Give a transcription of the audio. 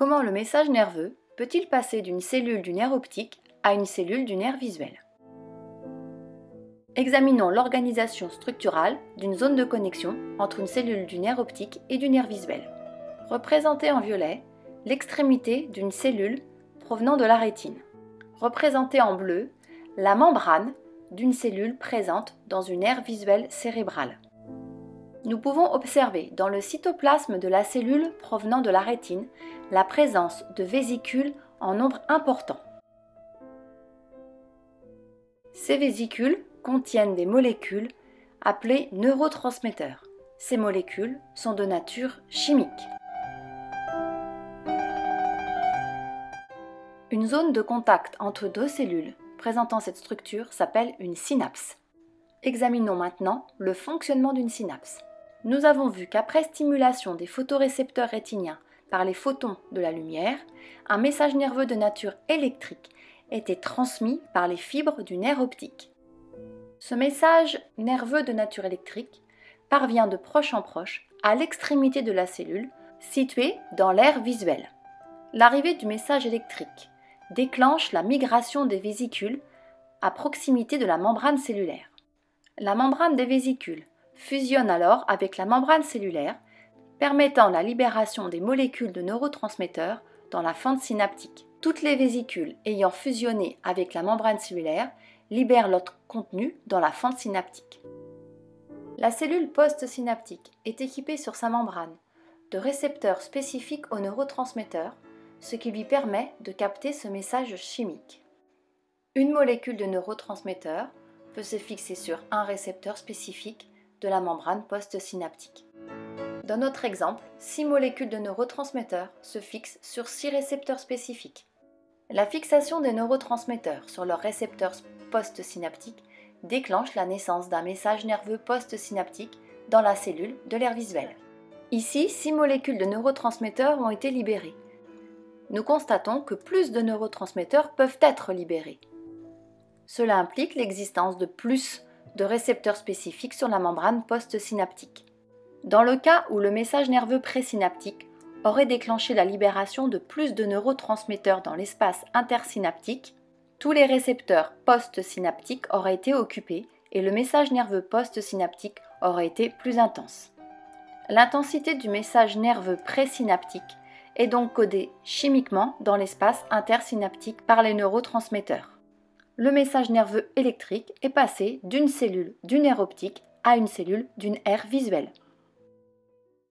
Comment le message nerveux peut-il passer d'une cellule du nerf optique à une cellule du nerf visuel? Examinons l'organisation structurale d'une zone de connexion entre une cellule du nerf optique et du nerf visuel. Représentée en violet, l'extrémité d'une cellule provenant de la rétine. Représentée en bleu, la membrane d'une cellule présente dans une aire visuelle cérébrale. Nous pouvons observer dans le cytoplasme de la cellule provenant de la rétine la présence de vésicules en nombre important. Ces vésicules contiennent des molécules appelées neurotransmetteurs. Ces molécules sont de nature chimique. Une zone de contact entre deux cellules présentant cette structure s'appelle une synapse. Examinons maintenant le fonctionnement d'une synapse. Nous avons vu qu'après stimulation des photorécepteurs rétiniens par les photons de la lumière, un message nerveux de nature électrique était transmis par les fibres du nerf optique. Ce message nerveux de nature électrique parvient de proche en proche à l'extrémité de la cellule située dans l'aire visuelle. L'arrivée du message électrique déclenche la migration des vésicules à proximité de la membrane cellulaire. La membrane des vésicules fusionne alors avec la membrane cellulaire, permettant la libération des molécules de neurotransmetteurs dans la fente synaptique. Toutes les vésicules ayant fusionné avec la membrane cellulaire libèrent leur contenu dans la fente synaptique. La cellule postsynaptique est équipée sur sa membrane de récepteurs spécifiques aux neurotransmetteurs, ce qui lui permet de capter ce message chimique. Une molécule de neurotransmetteur peut se fixer sur un récepteur spécifique de la membrane postsynaptique. Dans notre exemple, 6 molécules de neurotransmetteurs se fixent sur 6 récepteurs spécifiques. La fixation des neurotransmetteurs sur leurs récepteurs postsynaptiques déclenche la naissance d'un message nerveux postsynaptique dans la cellule de l'aire visuelle. Ici, 6 molécules de neurotransmetteurs ont été libérées. Nous constatons que plus de neurotransmetteurs peuvent être libérés. Cela implique l'existence de plus de récepteurs spécifiques sur la membrane postsynaptique. Dans le cas où le message nerveux présynaptique aurait déclenché la libération de plus de neurotransmetteurs dans l'espace intersynaptique, tous les récepteurs postsynaptiques auraient été occupés et le message nerveux postsynaptique aurait été plus intense. L'intensité du message nerveux présynaptique est donc codée chimiquement dans l'espace intersynaptique par les neurotransmetteurs. Le message nerveux électrique est passé d'une cellule du nerf optique à une cellule d'une aire visuelle.